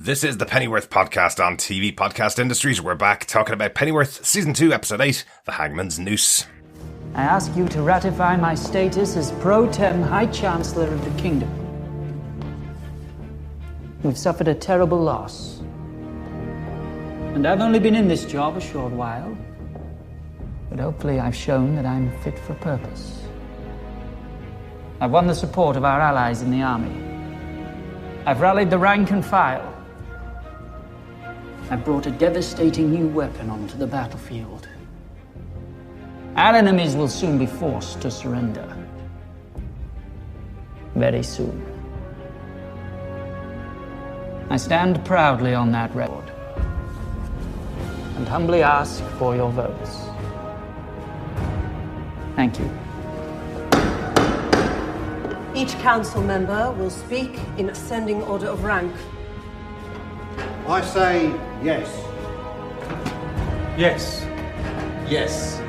This is the Pennyworth podcast on TV Podcast Industries. We're back talking about Pennyworth, Season 2, Episode 8, The Hangman's Noose. I ask you to ratify my status as pro tem High Chancellor of the Kingdom. We've suffered a terrible loss. And I've only been in this job a short while. But hopefully I've shown that I'm fit for purpose. I've won the support of our allies in the army. I've rallied the rank and file. I've brought a devastating new weapon onto the battlefield. Our enemies will soon be forced to surrender. Very soon. I stand proudly on that record and humbly ask for your votes. Thank you. Each council member will speak in ascending order of rank. I say yes. Yes. Yes.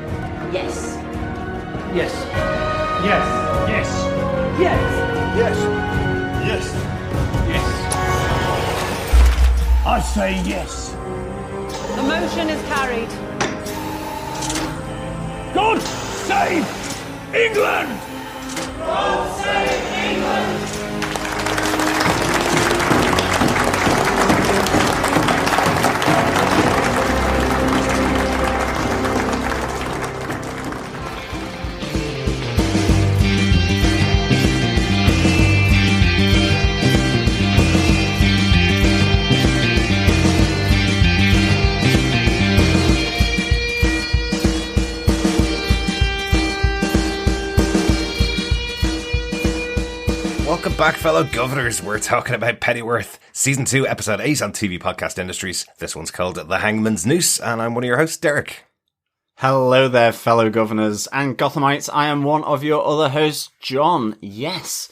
Yes. Yes. Yes. Yes. Yes. Yes. Yes. Yes. I say yes. The motion is carried. God save England! God save England! Welcome back, fellow governors. We're talking about Pennyworth, Season 2, Episode 8 on TV Podcast Industries. This one's called The Hangman's Noose, and I'm one of your hosts, Derek. Hello there, fellow governors and Gothamites. I am one of your other hosts, John. Yes,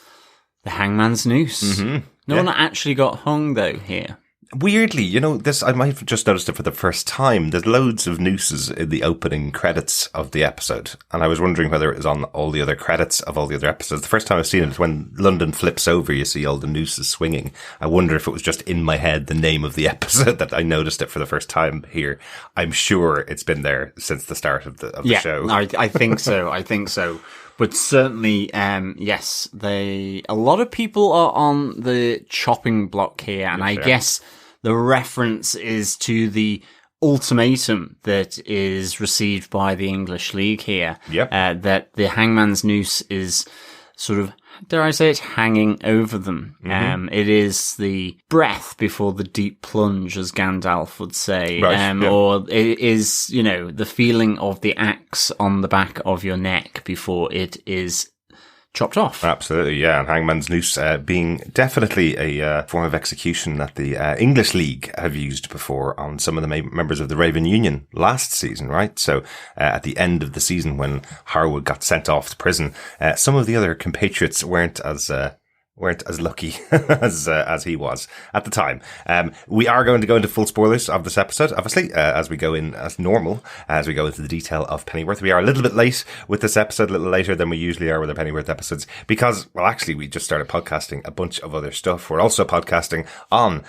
The Hangman's Noose. No one actually got hung, though, here. Weirdly, you know, this, I might have just noticed it for the first time. There's loads of nooses in the opening credits of the episode. And I was wondering whether it was on all the other credits of all the other episodes. The first time I've seen it is when London flips over, you see all the nooses swinging. I wonder if it was just in my head, the name of the episode, that I noticed it for the first time here. I'm sure it's been there since the start of the show. I think so. I think so. But certainly, yes, a lot of people are on the chopping block here. And I guess the reference is to the ultimatum that is received by the English League here. Yep. That the Hangman's Noose is sort of, dare I say it, hanging over them. It is the breath before the deep plunge, as Gandalf would say. Right, Or it is, you know, the feeling of the axe on the back of your neck before it is chopped off. Absolutely, yeah. And Hangman's Noose being definitely a form of execution that the English League have used before on some of the members of the Raven Union last season, right? So at the end of the season when Harwood got sent off to prison, some of the other compatriots weren't as lucky as he was at the time. We are going to go into full spoilers of this episode, obviously, as we go in as normal, as we go into the detail of Pennyworth. We are a little bit late with this episode, a little later than we usually are with our Pennyworth episodes, because, well, actually, we just started podcasting a bunch of other stuff. We're also podcasting on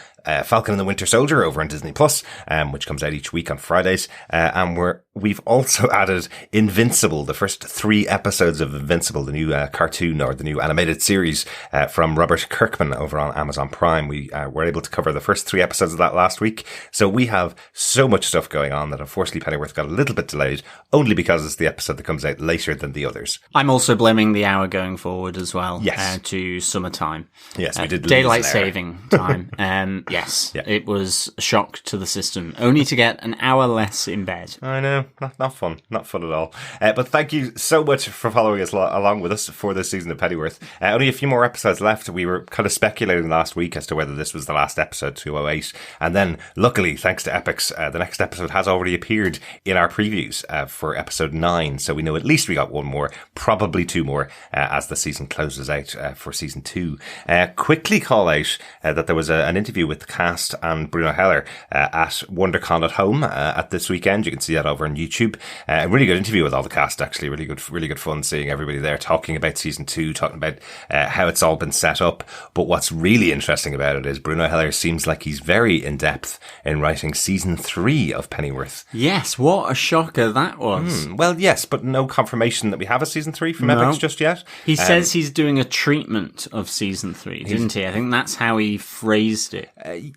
Falcon and the Winter Soldier over on Disney Plus, which comes out each week on Fridays. And we've also added Invincible, the first 3 episodes of Invincible, the new cartoon or the new animated series from Robert Kirkman over on Amazon Prime. We were able to cover the first 3 episodes of that last week. So we have so much stuff going on that unfortunately Pennyworth got a little bit delayed, only because it's the episode that comes out later than the others. I'm also blaming the hour going forward as well. Yes. To summertime. Yes, we did. Daylight saving time. Yes, Yeah. It was a shock to the system, only to get an hour less in bed. I know, not fun at all. But thank you so much for following us along with us for this season of Pennyworth. Only a few more episodes left. We were kind of speculating last week as to whether this was the last episode, 208. And then, luckily, thanks to Epix, the next episode has already appeared in our previews for episode 9. So we know at least we got one more, probably 2 more, as the season closes out for season 2. Quickly call out that there was an interview with with Cast and Bruno Heller at WonderCon at home at this weekend. You can see that over on YouTube. A really good interview with all the cast, actually. Really good fun seeing everybody there talking about season 2, talking about how it's all been set up. But what's really interesting about it is Bruno Heller seems like he's very in depth in writing season 3 of Pennyworth. Yes, what a shocker that was. Well, yes, but no confirmation that we have a season 3 from Epix just yet. He says he's doing a treatment of season 3, didn't he? I think that's how he phrased it.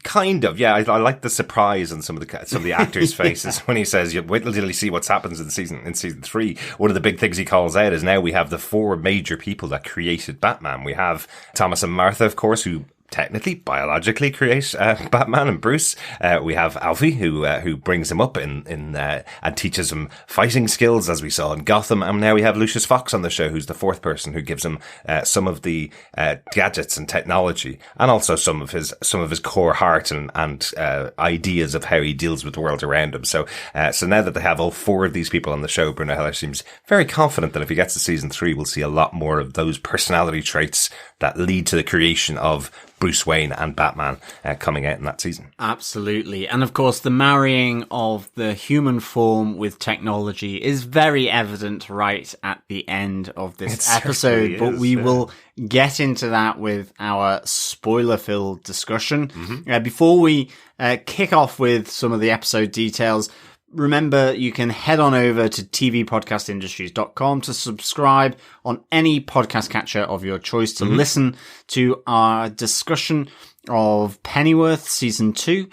Kind of, yeah. I like the surprise on some of the actors' faces when he says, "You wait until you see what happens in season 3." One of the big things he calls out is now we have the 4 major people that created Batman. We have Thomas and Martha, of course, who technically, biologically create Batman and Bruce. We have Alfie, who brings him up and teaches him fighting skills, as we saw in Gotham. And now we have Lucius Fox on the show, who's the 4th person who gives him some of the gadgets and technology, and also some of his core heart and ideas of how he deals with the world around him. So now that they have all 4 of these people on the show, Bruno Heller seems very confident that if he gets to season 3, we'll see a lot more of those personality traits that lead to the creation of Bruce Wayne and Batman coming out in that season. Absolutely. And of course, the marrying of the human form with technology is very evident right at the end of this episode, but we will get into that with our spoiler-filled discussion. Before we kick off with some of the episode details, remember, you can head on over to tvpodcastindustries.com to subscribe on any podcast catcher of your choice to listen to our discussion of Pennyworth Season 2.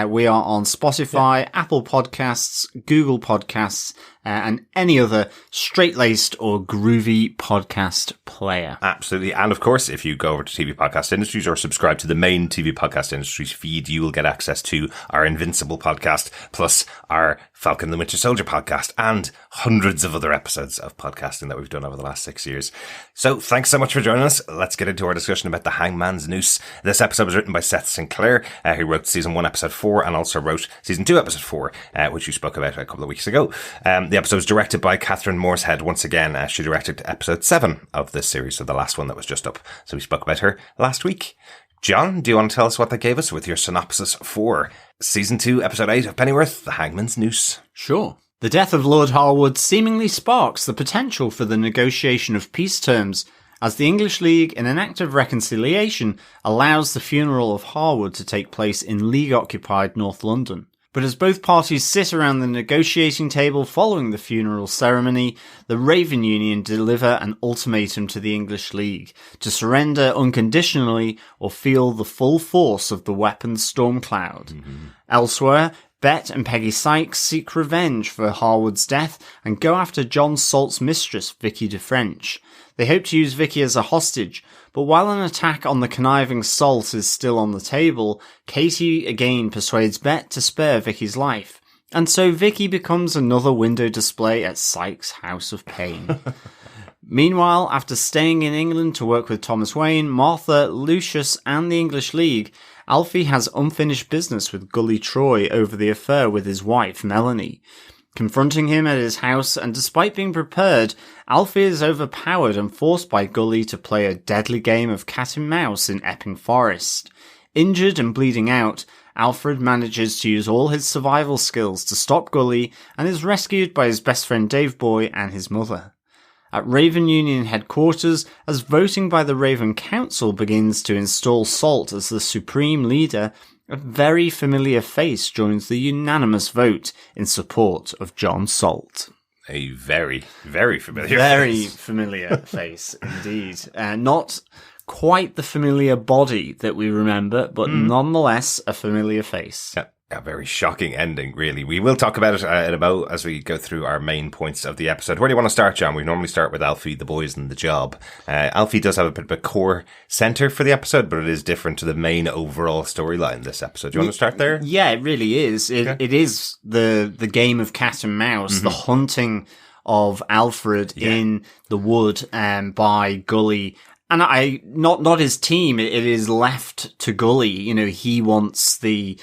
We are on Spotify, Apple Podcasts, Google Podcasts, and any other straight-laced or groovy podcast player. Absolutely. And of course, if you go over to TV Podcast Industries or subscribe to the main TV Podcast Industries feed, you will get access to our Invincible podcast, plus our Falcon and the Winter Soldier podcast, and hundreds of other episodes of podcasting that we've done over the last 6 years. So thanks so much for joining us. Let's get into our discussion about the Hangman's Noose. This episode was written by Seth Sinclair, who wrote season 1, episode 4, and also wrote season 2, episode 4, which you spoke about a couple of weeks ago. The episode was directed by Catherine Mooreshead. Once again, she directed episode 7 of this series, so the last one that was just up. So we spoke about her last week. John, do you want to tell us what they gave us with your synopsis for season 2, episode 8 of Pennyworth, The Hangman's Noose? Sure. The death of Lord Harwood seemingly sparks the potential for the negotiation of peace terms, as the English League, in an act of reconciliation, allows the funeral of Harwood to take place in League-occupied North London. But as both parties sit around the negotiating table following the funeral ceremony, the Raven Union deliver an ultimatum to the English League to surrender unconditionally or feel the full force of the weapon Stormcloud. Elsewhere, Bet and Peggy Sykes seek revenge for Harwood's death and go after John Salt's mistress, Vicky DeFrench. They hope to use Vicky as a hostage, but while an attack on the conniving Salt is still on the table, Katie again persuades Bet to spare Vicky's life. And so Vicky becomes another window display at Sykes' House of Pain. Meanwhile, after staying in England to work with Thomas Wayne, Martha, Lucius and the English League, Alfie has unfinished business with Gully Troy over the affair with his wife, Melanie. Confronting him at his house, and despite being prepared, Alfie is overpowered and forced by Gully to play a deadly game of cat and mouse in Epping Forest. Injured and bleeding out, Alfred manages to use all his survival skills to stop Gully and is rescued by his best friend Dave Boy and his mother. At Raven Union headquarters, as voting by the Raven Council begins to install Salt as the supreme leader, a very familiar face joins the unanimous vote in support of John Salt. A very, very familiar Very face. familiar face, indeed. Not quite the familiar body that we remember, but nonetheless a familiar face. Yeah. A very shocking ending, really. We will talk about it in a moment as we go through our main points of the episode. Where do you want to start, John? We normally start with Alfie, the boys, and the job. Alfie does have a bit of a core centre for the episode, but it is different to the main overall storyline this episode. Do you want to start there? Yeah, it really is. It is the game of cat and mouse, the hunting of Alfred in the wood by Gully And not his team. It is left to Gully. You know, he wants the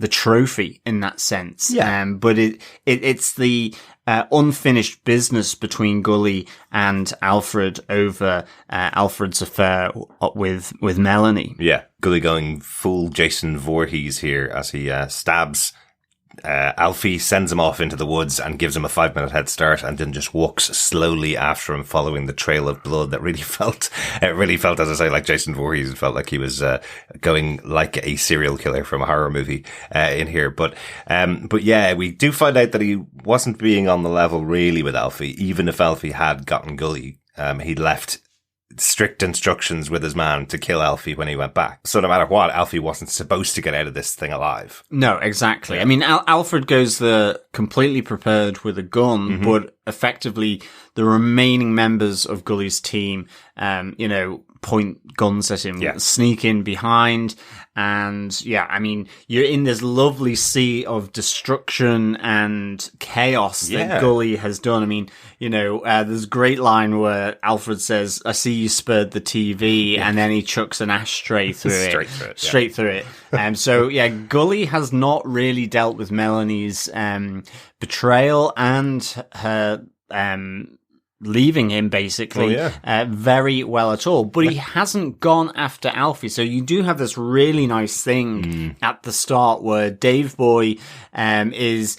trophy in that sense. Yeah. But it's the unfinished business between Gully and Alfred over Alfred's affair with Melanie. Yeah. Gully going full Jason Voorhees here as he stabs Alfie, sends him off into the woods and gives him a 5-minute head start, and then just walks slowly after him, following the trail of blood that really felt, as I say, like Jason Voorhees. It felt like he was going like a serial killer from a horror movie in here. But yeah, we do find out that he wasn't being on the level really with Alfie. Even if Alfie had gotten Gully, he left strict instructions with his man to kill Alfie when he went back. So no matter what, Alfie wasn't supposed to get out of this thing alive. No, exactly. I mean, Alfred goes there completely prepared with a gun, but effectively the remaining members of Gully's team, point guns at him, sneak in behind. And yeah, I mean, you're in this lovely sea of destruction and chaos that Gully has done. I mean, there's a great line where Alfred says, "I see you spared the TV," and then he chucks an ashtray through it. Straight through it. So yeah, Gully has not really dealt with Melanie's betrayal and her leaving him basically very well at all, but he hasn't gone after Alfie. So you do have this really nice thing at the start where Dave Boy is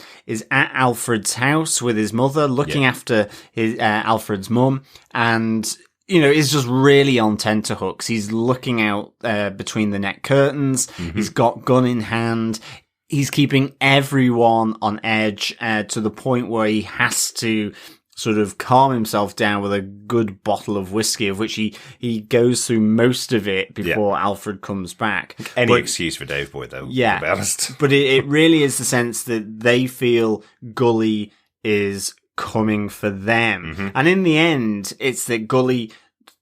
at Alfred's house with his mother, looking after his Alfred's mum, and is just really on tenterhooks. He's looking out between the net curtains. He's got gun in hand. He's keeping everyone on edge to the point where he has to sort of calm himself down with a good bottle of whiskey, of which he goes through most of it before Alfred comes back. Any excuse for Dave Boy, though, to be honest. But it really is the sense that they feel Gully is coming for them. And in the end, it's that Gully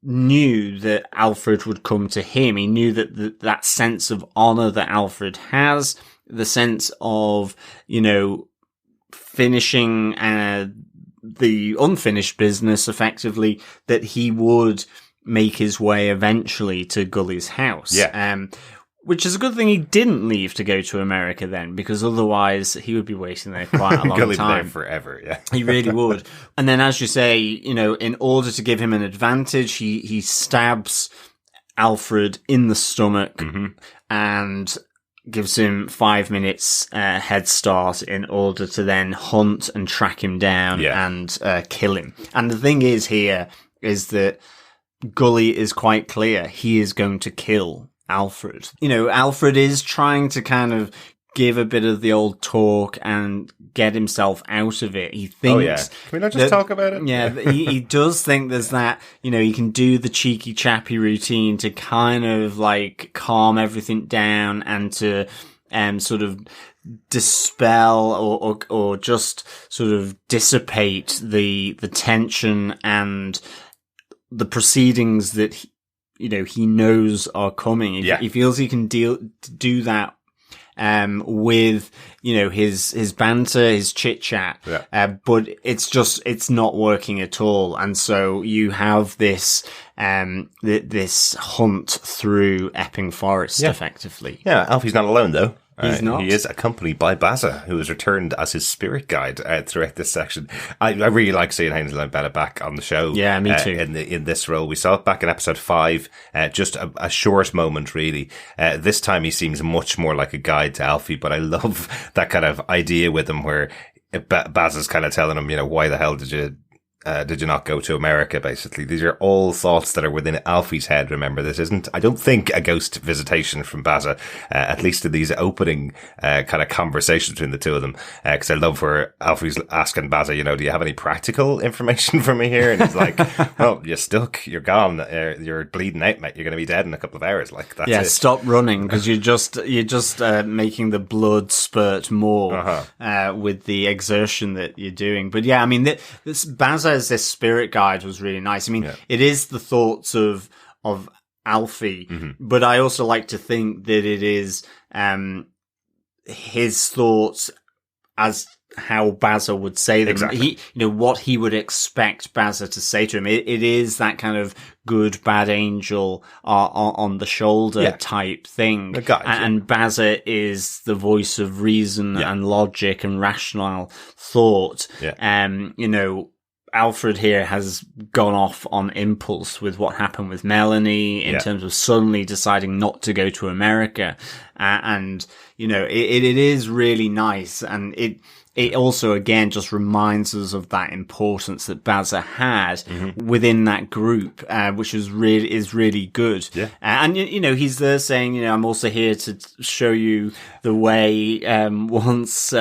knew that Alfred would come to him. He knew that that sense of honor that Alfred has, the sense of, finishing the unfinished business effectively, that he would make his way eventually to Gully's house. Which is a good thing he didn't leave to go to America then, because otherwise he would be waiting there quite a long Gully'd time. be there forever, He really would. And then, as you say, in order to give him an advantage, he stabs Alfred in the stomach and gives him 5 minutes head start in order to then hunt and track him down and kill him. And the thing is here is that Gully is quite clear. He is going to kill Alfred. Alfred is trying to kind of give a bit of the old talk and get himself out of it. He thinks... Can we not just talk about it? Yeah, he does think there's that, he can do the cheeky chappy routine to kind of like calm everything down and to sort of dispel or just sort of dissipate the tension and the proceedings that he knows are coming. He feels he can do that with, his banter, his chit chat. But it's not working at all. And so you have this, this hunt through Epping Forest effectively. Yeah. Alfie's not alone though. He's not. He is accompanied by Baza, who has returned as his spirit guide throughout this section. I really like seeing Hansel and Bella back on the show. Yeah, me too. In this role, we saw it back in episode 5, just a short moment, really. This time, he seems much more like a guide to Alfie, but I love that kind of idea with him, where Baza's kind of telling him, why the hell did you not go to America, basically? These are all thoughts that are within Alfie's head, remember. This isn't, I don't think, a ghost visitation from Baza, at least in these opening kind of conversations between the two of them. Because I love where Alfie's asking Baza, do you have any practical information for me here? And he's like, well, you're stuck, you're gone, you're bleeding out, mate, you're going to be dead in a couple of hours. Like, that's it. Stop running, because you're just making the blood spurt more with the exertion that you're doing. But yeah, I mean, this Baza as this spirit guide was really nice. I mean, it is the thoughts of Alfie, but I also like to think that it is his thoughts as how Baza would say them. Exactly. What he would expect Baza to say to him. It is that kind of good, bad angel on the shoulder type thing. The guide, and Baza is the voice of reason and logic and rational thought. Alfred here has gone off on impulse with what happened with Melanie in terms of suddenly deciding not to go to America. It is really nice. And it also, again, just reminds us of that importance that Baza had within that group, which is really good. Yeah. He's there saying, I'm also here to show you the way, once,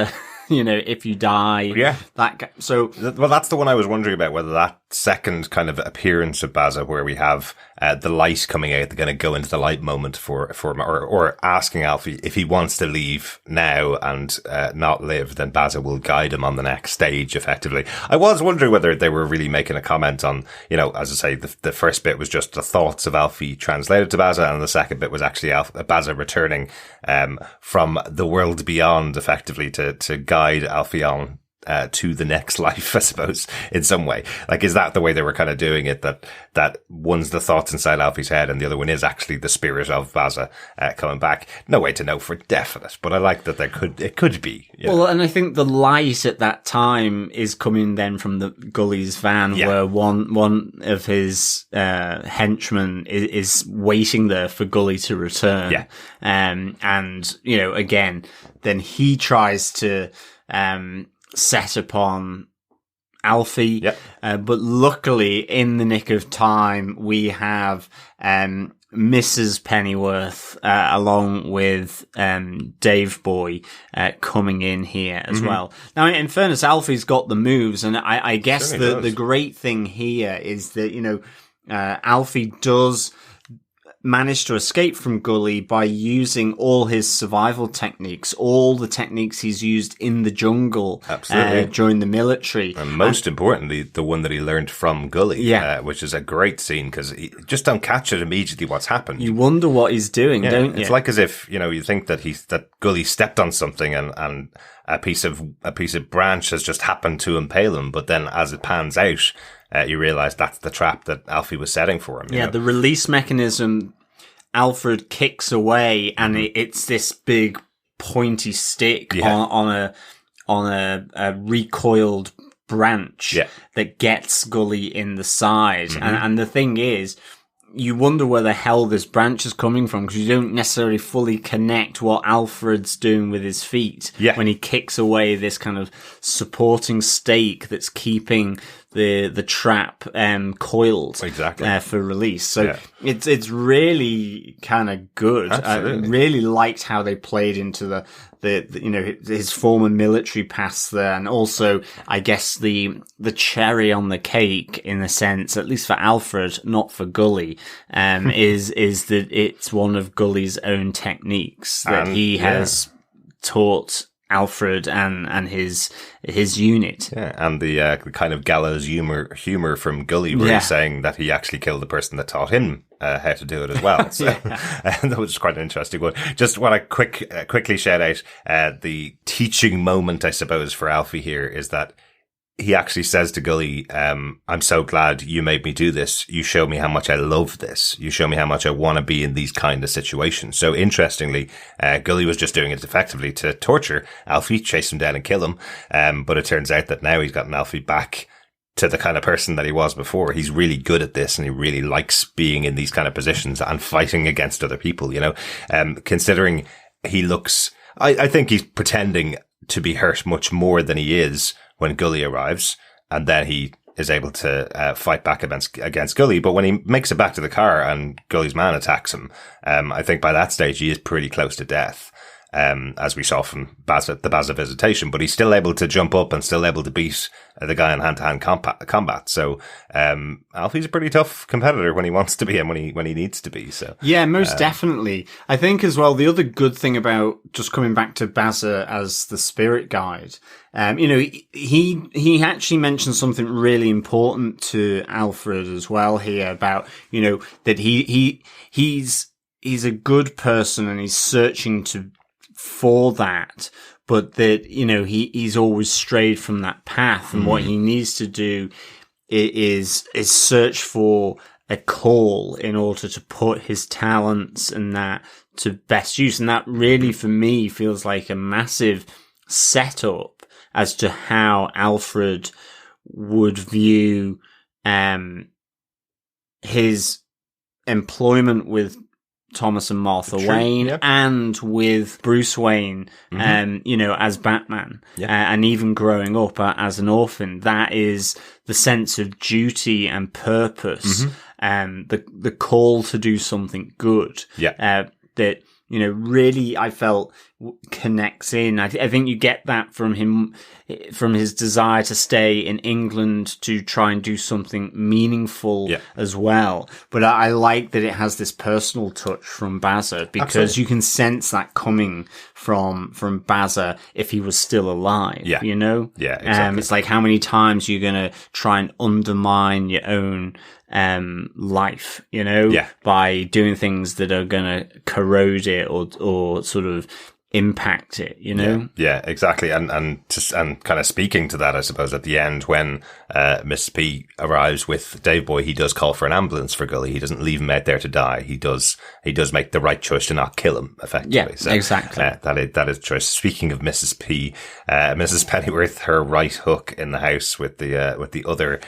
if you die. Yeah. Well, that's the one I was wondering about, whether that second kind of appearance of Baza, where we have the light coming out, they're going to go into the light moment for him, or asking Alfie if he wants to leave now and not live, then Baza will guide him on the next stage, effectively. I was wondering whether they were really making a comment on, as I say, the first bit was just the thoughts of Alfie translated to Baza, and the second bit was actually Baza returning from the world beyond, effectively, to guide Alfie on to the next life, I suppose, in some way. Like, is that the way they were kind of doing it? That one's the thoughts inside Alfie's head, and the other one is actually the spirit of Baza coming back. No way to know for definite, but I like that it could be. Well, and I think the light at that time is coming then from the Gully's van, where one of his henchmen is waiting there for Gully to return. Yeah. And again, then he tries to set upon Alfie. Yep. But luckily, in the nick of time, we have Mrs. Pennyworth along with Dave Boy coming in here as well. Now, in fairness, Alfie's got the moves, and I guess the great thing here is that, Alfie does managed to escape from Gully by using all his survival techniques, all the techniques he's used in the jungle during the military. And most importantly, the one that he learned from Gully, which is a great scene, because you just don't catch it immediately what's happened. You wonder what he's doing, don't you? It's like as if, you think that Gully stepped on something and a piece of branch has just happened to impale him, but then as it pans out, you realize that's the trap that Alfie was setting for him. The release mechanism, Alfred kicks away, and it's this big pointy stick on a recoiled branch that gets Gully in the side. And the thing is, you wonder where the hell this branch is coming from, because you don't necessarily fully connect what Alfred's doing with his feet when he kicks away this kind of supporting stake that's keeping the trap coiled for release. So it's really kind of good. Absolutely. I really liked how they played into the his former military past there, and also I guess the cherry on the cake, in a sense, at least for Alfred, not for Gully, is that it's one of Gully's own techniques that he has taught Alfred and his unit. Yeah, and the kind of gallows humor from Gully, where he's saying that he actually killed the person that taught him how to do it as well. So that was quite an interesting one. Just want to quickly shout out the teaching moment, I suppose, for Alfie here, is that he actually says to Gully, I'm so glad you made me do this. You show me how much I love this. You show me how much I want to be in these kind of situations. So interestingly, Gully was just doing it effectively to torture Alfie, chase him down and kill him. But it turns out that now he's gotten Alfie back to the kind of person that he was before. He's really good at this, and he really likes being in these kind of positions and fighting against other people, considering he looks, I think he's pretending to be hurt much more than he is when Gully arrives, and then he is able to fight back against Gully. But when he makes it back to the car and Gully's man attacks him, I think by that stage he is pretty close to death, as we saw from the Baza visitation. But he's still able to jump up and still able to beat the guy in hand-to-hand combat. So Alfie's a pretty tough competitor when he wants to be and when he needs to be. So yeah, most definitely. I think as well, the other good thing about just coming back to Baza as the spirit guide, he actually mentioned something really important to Alfred as well here about, that he's a good person, and he's searching to for that, but that, you know, he's always strayed from that path, and what he needs to do is search for a call in order to put his talents and that to best use. And that really, for me, feels like a massive setup as to how Alfred would view his employment with Thomas and Martha Wayne, and with Bruce Wayne, you know, as Batman, and even growing up as an orphan. That is the sense of duty and purpose, the call to do something good. That, you know, really I felt connects in. I think you get that from him, from his desire to stay in England to try and do something meaningful as well. But I like that it has this personal touch from Baza, because you can sense that coming from Baza if he was still alive, you know? Yeah, exactly. It's like, how many times you're going to try and undermine your own life, you know, by doing things that are going to corrode it or sort of impact it, you know? Yeah, exactly. And kind of speaking to that, I suppose, at the end when Mrs. P arrives with Dave Boy, he does call for an ambulance for Gully. He doesn't leave him out there to die. He does make the right choice to not kill him, effectively. Yeah, so, exactly. That is choice. Speaking of Mrs. P, Mrs. Pennyworth, her right hook in the house with the other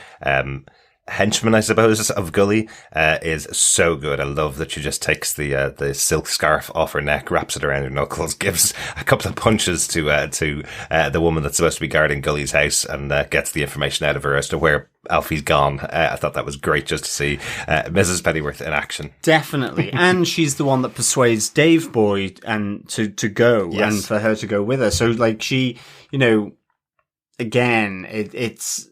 henchman, I suppose, of Gully, is so good. I love that she just takes the silk scarf off her neck, wraps it around her knuckles, gives a couple of punches to the woman that's supposed to be guarding Gully's house, and gets the information out of her as to where Alfie's gone. I thought that was great just to see Mrs. Pennyworth in action. Definitely. And she's the one that persuades Dave Boy and to go, and for her to go with her. So, like, she, you know, again, it's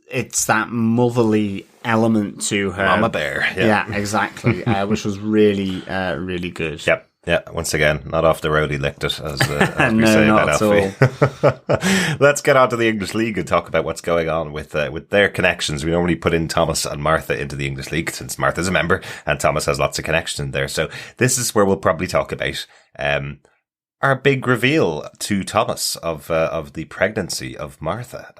that motherly element to her. Mama Bear. Yeah, exactly. Which was really, really good. Yep. Yeah, once again, not off the road he licked it, as we say about Alfie. Let's get on to the English League and talk about what's going on with their connections. We normally put in Thomas and Martha into the English League, since Martha's a member and Thomas has lots of connections there. So this is where we'll probably talk about our big reveal to Thomas of the pregnancy of Martha,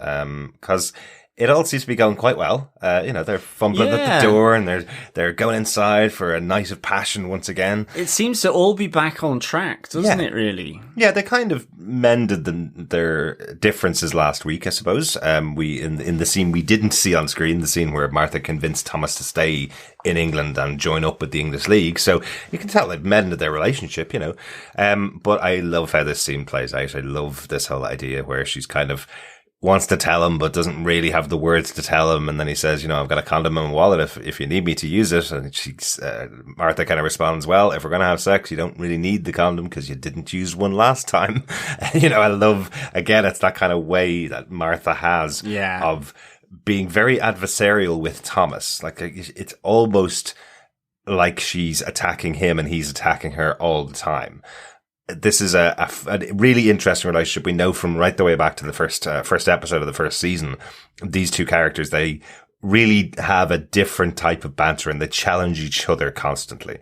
because it all seems to be going quite well. You know, they're fumbling at the door, and they're going inside for a night of passion once again. It seems to all be back on track, doesn't it, really? Yeah, they kind of mended their differences last week, I suppose. We in the scene we didn't see on screen, the scene where Martha convinced Thomas to stay in England and join up with the English League. So you can tell they've mended their relationship, you know. But I love how this scene plays out. I love this whole idea where she's kind of wants to tell him, but doesn't really have the words to tell him. And then he says, you know, I've got a condom in my wallet if you need me to use it. And Martha kind of responds, well, if we're going to have sex, you don't really need the condom because you didn't use one last time. You know, I love, again, it's that kind of way that Martha has of being very adversarial with Thomas. Like, it's almost like she's attacking him and he's attacking her all the time. This is a really interesting relationship. We know from right the way back to the first episode of the first season, these two characters, they really have a different type of banter and they challenge each other constantly.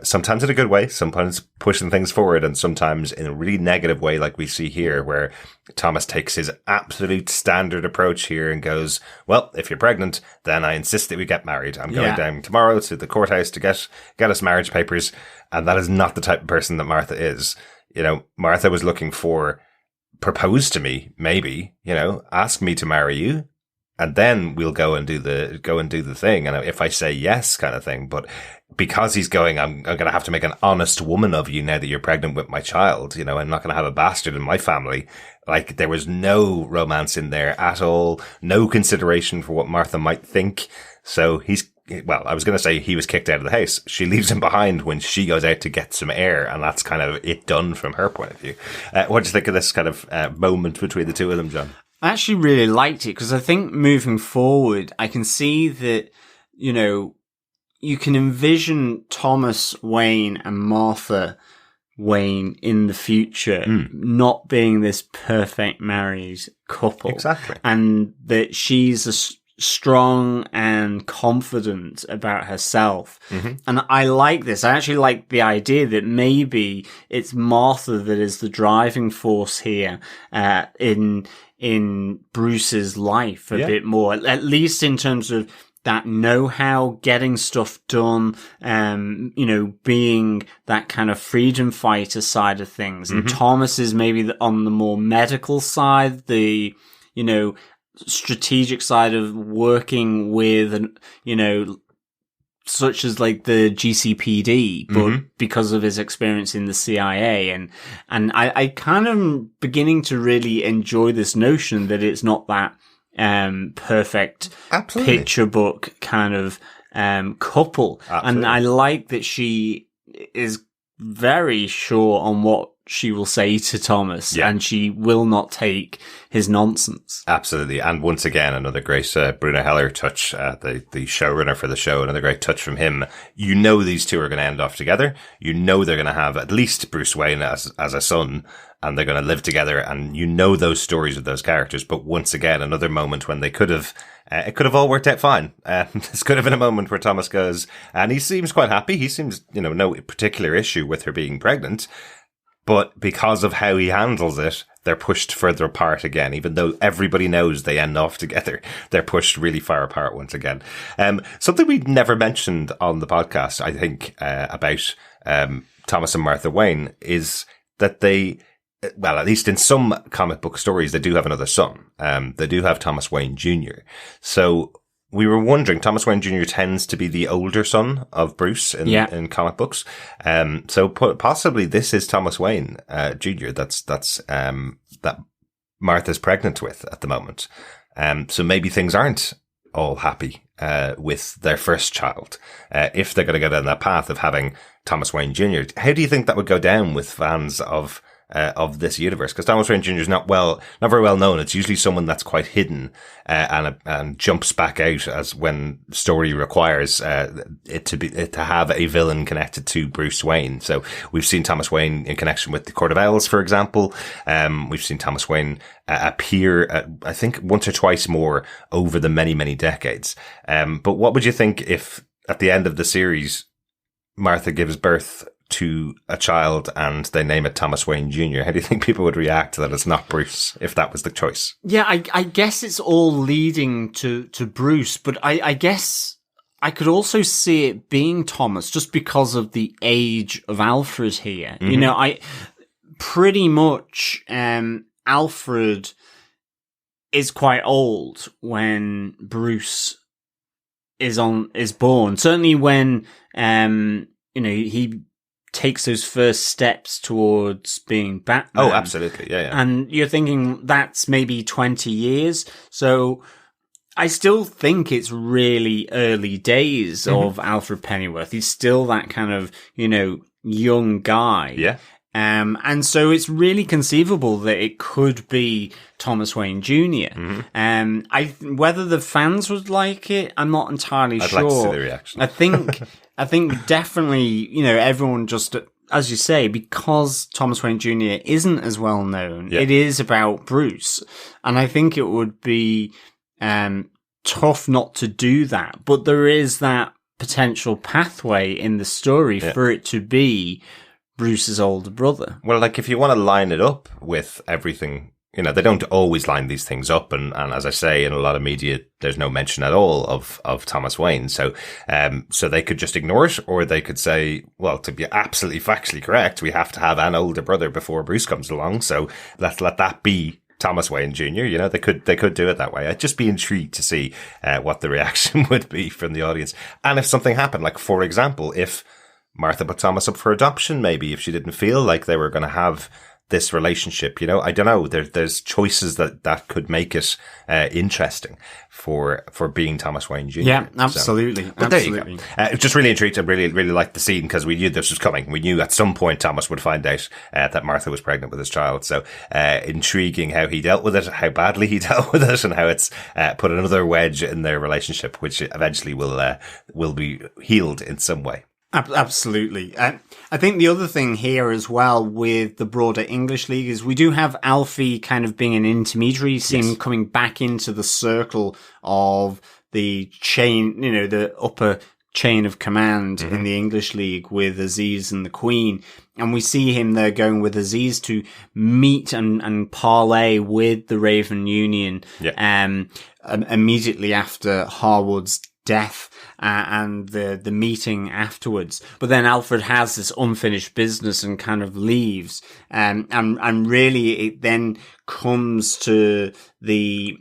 Sometimes in a good way, sometimes pushing things forward, and sometimes in a really negative way, like we see here, where Thomas takes his absolute standard approach here and goes, well, if you're pregnant, then I insist that we get married. I'm going down tomorrow to the courthouse to get us marriage papers. And that is not the type of person that Martha is. You know, Martha was looking for, propose to me, maybe, you know, ask me to marry you, and then we'll go and do the thing. And if I say yes, kind of thing. But because he's going, I'm going to have to make an honest woman of you now that you're pregnant with my child. You know, I'm not going to have a bastard in my family. Like, there was no romance in there at all. No consideration for what Martha might think. So well, I was going to say he was kicked out of the house. She leaves him behind when she goes out to get some air, and that's kind of it done from her point of view. What do you think of this kind of moment between the two of them, John? I actually really liked it, because I think moving forward, I can see that, you know, you can envision Thomas Wayne and Martha Wayne in the future not being this perfect married couple. Exactly. And that she's strong and confident about herself. And I like this. I actually like the idea that maybe it's Martha that is the driving force here, in Bruce's life a bit more, at least in terms of that know-how, getting stuff done, being that kind of freedom fighter side of things. And Thomas is maybe on the more medical side, the, strategic side of working with, such as like the GCPD, but because of his experience in the CIA. And I kind of beginning to really enjoy this notion that it's not that perfect picture book kind of couple. Absolutely. And I like that she is very sure on what she will say to Thomas, and she will not take his nonsense. Absolutely. And once again, another great Bruno Heller touch, the showrunner for the show, another great touch from him. You know these two are going to end off together. You know they're going to have at least Bruce Wayne as a son, and they're going to live together, and you know those stories of those characters. But once again, another moment when they could have, it could have all worked out fine. This could have been a moment where Thomas goes, and he seems quite happy. He seems, no particular issue with her being pregnant. But because of how he handles it, they're pushed further apart again. Even though everybody knows they end off together, they're pushed really far apart once again. Something we've never mentioned on the podcast, I think, about Thomas and Martha Wayne is that they, well, at least in some comic book stories, they do have another son. They do have Thomas Wayne Jr. So we were wondering, Thomas Wayne Jr. tends to be the older son of Bruce in comic books. So possibly this is Thomas Wayne, Jr. That Martha's pregnant with at the moment. So maybe things aren't all happy, with their first child. If they're going to go down that path of having Thomas Wayne Jr., how do you think that would go down with fans of this universe? Because Thomas Wayne Jr. is not very well known. It's usually someone that's quite hidden, and jumps back out as when story requires, it to have a villain connected to Bruce Wayne. So we've seen Thomas Wayne in connection with the Court of Owls, for example. We've seen Thomas Wayne appear, I think once or twice more over the many, many decades. But what would you think if at the end of the series, Martha gives birth to a child and they name it Thomas Wayne Jr.? How do you think people would react that it's not Bruce if that was the choice? Yeah, I guess it's all leading to Bruce, but I guess I could also see it being Thomas just because of the age of Alfred here. I pretty much, Alfred is quite old when Bruce is born. Certainly when, he takes those first steps towards being Batman. Oh, absolutely. Yeah. And you're thinking that's maybe 20 years. So I still think it's really early days of Alfred Pennyworth. He's still that kind of, young guy. Yeah. And so it's really conceivable that it could be Thomas Wayne Jr. Whether the fans would like it, I'm not entirely sure. I'd like to see the reaction. I think definitely, everyone just, as you say, because Thomas Wayne Jr. isn't as well known, it is about Bruce. And I think it would be tough not to do that. But there is that potential pathway in the story for it to be Bruce's older brother. Well, like if you want to line it up with everything, they don't always line these things up. And as I say, in a lot of media, there's no mention at all of Thomas Wayne. So they could just ignore it, or they could say, well, to be absolutely factually correct, we have to have an older brother before Bruce comes along. So let that be Thomas Wayne Jr. They could do it that way. I'd just be intrigued to see what the reaction would be from the audience. And if something happened, like for example, if Martha put Thomas up for adoption, maybe if she didn't feel like they were going to have this relationship, I don't know. There's choices that could make it interesting for being Thomas Wayne Jr. Yeah, absolutely. So, but absolutely. There you go. Just really intrigued. I really liked the scene because we knew this was coming. We knew at some point Thomas would find out that Martha was pregnant with his child. So intriguing how he dealt with it, how badly he dealt with it, and how it's put another wedge in their relationship, which eventually will be healed in some way. Absolutely. I think the other thing here as well with the broader English League is we do have Alfie kind of being an intermediary, you see him coming back into the circle of the chain, the upper chain of command in the English League with Aziz and the Queen. And we see him there going with Aziz to meet and parlay with the Raven Union immediately after Harwood's death and the meeting afterwards. But then Alfred has this unfinished business and kind of leaves. And really it then comes to the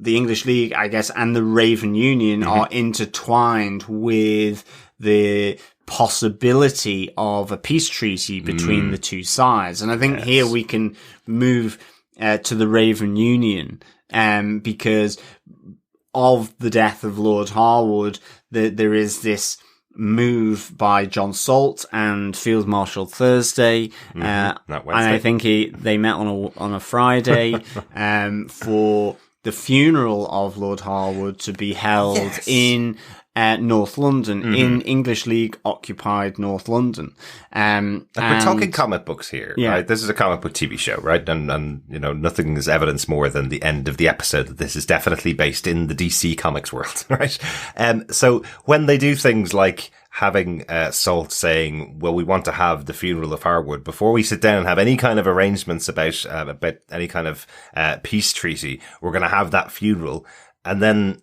English League, I guess, and the Raven Union are intertwined with the possibility of a peace treaty between the two sides. And I think here we can move to the Raven Union, because of the death of Lord Harwood, there is this move by John Salt and Field Marshal Thursday, and I think they met on a Friday for the funeral of Lord Harwood to be held in North London, in English League occupied North London. We're talking comic books here, right? This is a comic book TV show, right? And nothing is evidence more than the end of the episode that this is definitely based in the DC Comics world, right? So when they do things like having Salt saying, well, we want to have the funeral of Harwood before we sit down and have any kind of arrangements about any kind of peace treaty, we're going to have that funeral. And then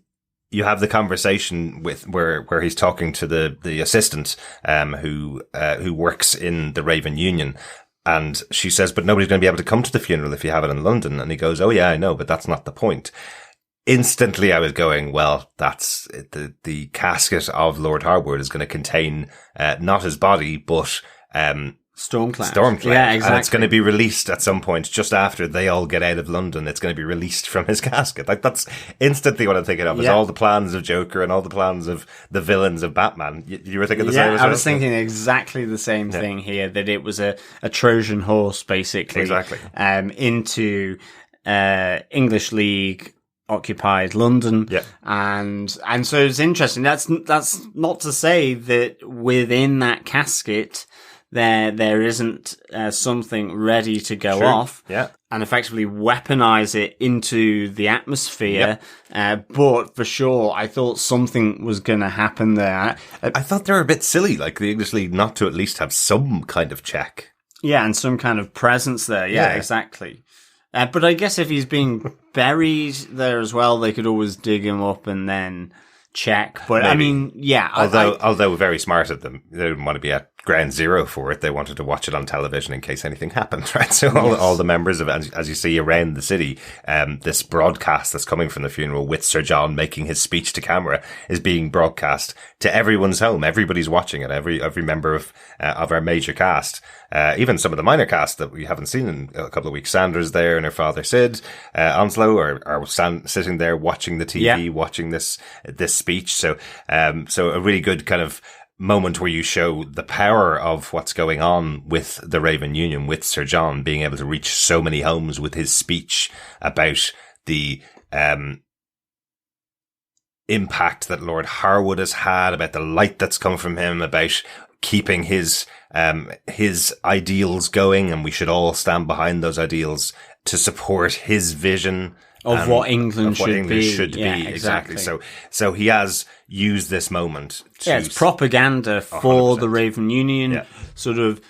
you have the conversation with where he's talking to the assistant who works in the Raven Union, and she says, but nobody's going to be able to come to the funeral if you have it in London. And he goes, oh yeah, I know, but that's not the point. Instantly I was going, well, that's the casket of Lord Harwood is going to contain not his body but Stormcloud. Yeah, exactly. And it's going to be released at some point just after they all get out of London. It's going to be released from his casket. Like, that's instantly what I'm thinking of, is all the plans of Joker and all the plans of the villains of Batman. You were thinking the same as well? I was thinking exactly the same thing here, that it was a Trojan horse, basically. Exactly. Into English League occupied London. Yeah. And so it's interesting. That's not to say that within that casket there isn't something ready to go off and effectively weaponize it into the atmosphere. But for sure, I thought something was going to happen there. I thought they were a bit silly, like the English League, not to at least have some kind of check. Yeah, and some kind of presence there. Yeah. Exactly. But I guess if he's being buried there as well, they could always dig him up and then check. But maybe. I mean, yeah. Although very smart of them, they didn't want to be at ground zero for it. They wanted to watch it on television in case anything happened, right? So all the members of, as you see around the city, this broadcast that's coming from the funeral with Sir John making his speech to camera is being broadcast to everyone's home. Everybody's watching it. Every member of our major cast, even some of the minor cast that we haven't seen in a couple of weeks. Sandra's there and her father Sid, Onslow are sitting there watching the TV, watching this speech. So a really good kind of moment where you show the power of what's going on with the Raven Union, with Sir John being able to reach so many homes with his speech about the impact that Lord Harwood has had, about the light that's come from him, about keeping his ideals going, and we should all stand behind those ideals to support his vision of what England should be. Exactly. So he has used this moment to... it's propaganda for 100%. The Raven Union, sort of,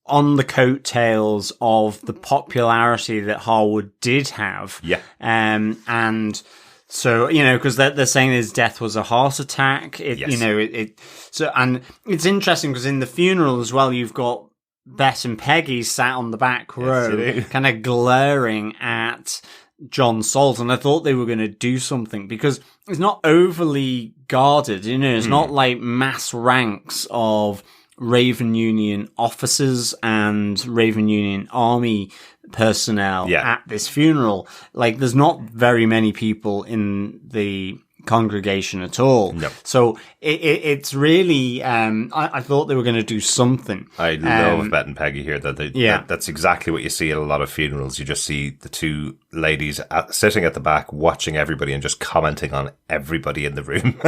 on the coattails of the popularity that Harwood did have. Yeah. And so, because they're saying his death was a heart attack. And it's interesting because in the funeral as well, you've got Bette and Peggy sat on the back row, kind of glaring at John Salt, and I thought they were going to do something because it's not overly guarded, it's not like mass ranks of Raven Union officers and Raven Union army personnel at this funeral. Like, there's not very many people in the congregation at all. No. So it's really, I thought they were going to do something. I love Bette and Peggy here. That's exactly what you see at a lot of funerals. You just see the two ladies sitting at the back watching everybody and just commenting on everybody in the room.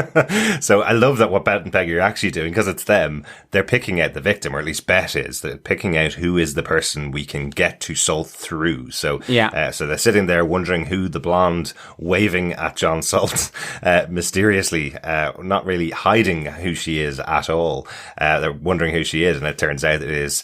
So I love that what Bet and Peggy are actually doing, because it's them. They're picking out the victim, or at least Bet is. They're picking out who is the person we can get to Salt through. So so they're sitting there wondering who the blonde waving at John Salt, mysteriously, not really hiding who she is at all. They're wondering who she is, and it turns out it is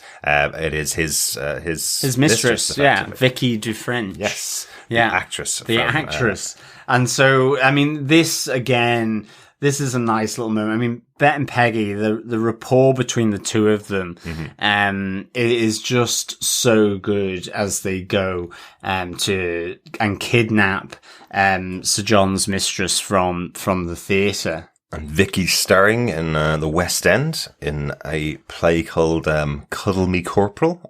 his mistress, Vicky Dufresne. Yes. Yeah. The actress. And so, I mean, this is a nice little moment. I mean, Bet and Peggy, the rapport between the two of them, it is just so good as they go, to kidnap, Sir John's mistress from the theatre. And Vicky's starring in the West End in a play called Cuddle Me Corporal.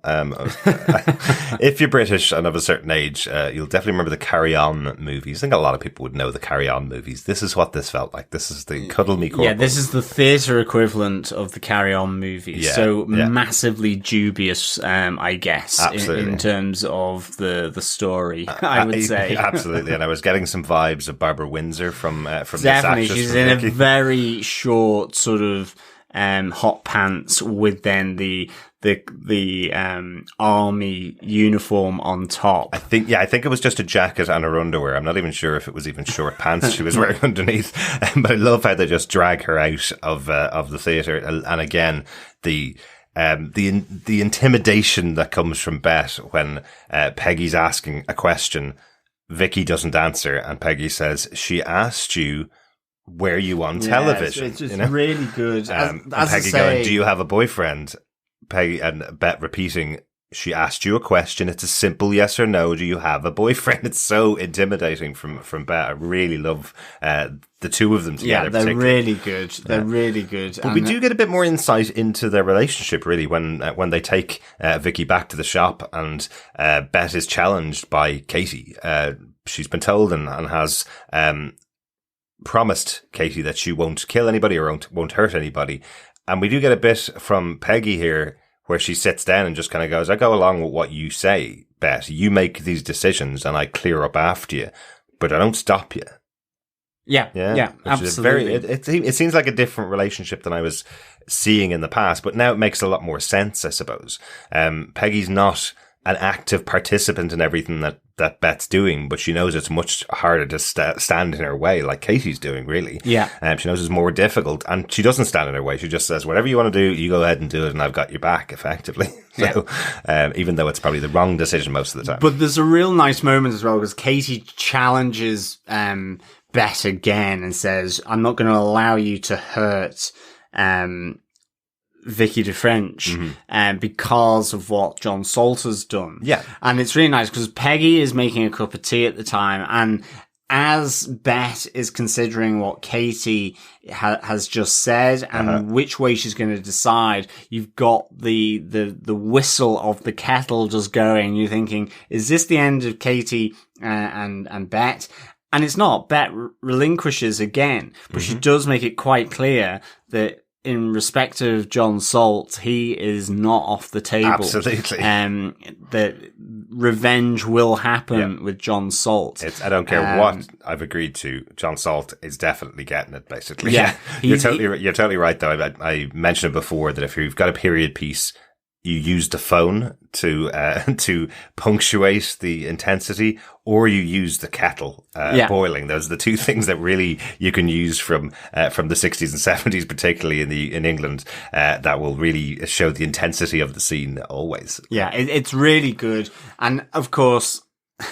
If you're British and of a certain age, you'll definitely remember the Carry On movies. I think a lot of people would know the Carry On movies. This is what this felt like. This is the Cuddle Me Corporal. Yeah, this is the theatre equivalent of the Carry On movies. Massively dubious, I guess, in terms of the story, I would say. Absolutely. And I was getting some vibes of Barbara Windsor from Definitely, this actress. she's in a very short sort of hot pants with then the army uniform on top. I think it was just a jacket and her underwear. I'm not even sure if it was even short pants she was wearing underneath. But I love how they just drag her out of the theatre. And again, the intimidation that comes from Bet when Peggy's asking a question, Vicky doesn't answer, and Peggy says, "She asked you, were you on television?" It's really good. And Peggy going, "Do you have a boyfriend?" Peggy and Bet repeating, "She asked you a question. It's a simple yes or no. Do you have a boyfriend?" It's so intimidating from Bet. I really love the two of them together. Yeah, they're really good. They're really good. But we do get a bit more insight into their relationship, really, when they take Vicky back to the shop, and Bet is challenged by Katie. She's been told and has promised Katie that she won't kill anybody or won't hurt anybody. And we do get a bit from Peggy here where she sits down and just kind of goes, "I go along with what you say, Bet. You make these decisions and I clear up after you, but I don't stop you." Yeah, absolutely. It seems like a different relationship than I was seeing in the past, but now it makes a lot more sense, I suppose. Peggy's not an active participant in everything that Bet's doing, but she knows it's much harder to stand in her way, like Katie's doing, really. Yeah. She knows it's more difficult, and she doesn't stand in her way. She just says, whatever you want to do, you go ahead and do it, and I've got your back, effectively. So, even though it's probably the wrong decision most of the time. But there's a real nice moment as well, because Katie challenges Bet again and says, "I'm not going to allow you to hurt Vicky Dufresne because of what John Salt has done." Yeah. And it's really nice because Peggy is making a cup of tea at the time, and as Bet is considering what Katie has just said and which way she's going to decide, you've got the whistle of the kettle just going. You're thinking, is this the end of Katie and Bet? And it's not. Bet relinquishes again, but she does make it quite clear that in respect of John Salt, he is not off the table. Absolutely. That revenge will happen with John Salt. I don't care what I've agreed to. John Salt is definitely getting it, basically. Yeah. You're totally right, though. I mentioned it before that if you've got a period piece, you use the phone to punctuate the intensity, or you use the kettle boiling. Those are the two things that really you can use from the 60s and 70s, particularly in England, that will really show the intensity of the scene always. Yeah, it's really good, and of course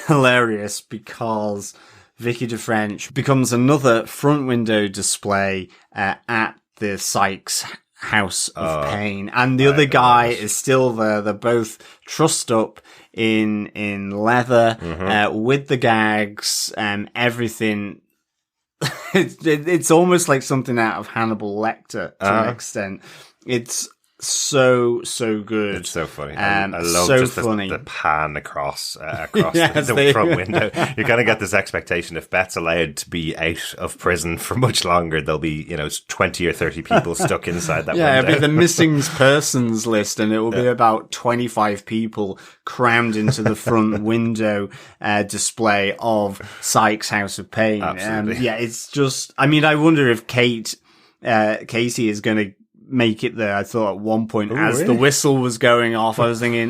hilarious because Vicky Dufresne becomes another front window display at the Sykes House of Pain, and the other guy is still there. They're both trussed up in leather with the gags and everything. It's almost like something out of Hannibal Lecter to an extent. It's so good. It's so funny. I love so just funny. The pan across Yes, the front window. You're going to get this expectation if Bet's allowed to be out of prison for much longer, there'll be 20 or 30 people stuck inside that window. It'll be the missing persons list, and it will be about 25 people crammed into the front window display of Sykes' House of Pain. Absolutely. It's just. I mean, I wonder if Casey is going to make it there. I thought at one point, the whistle was going off, I was thinking,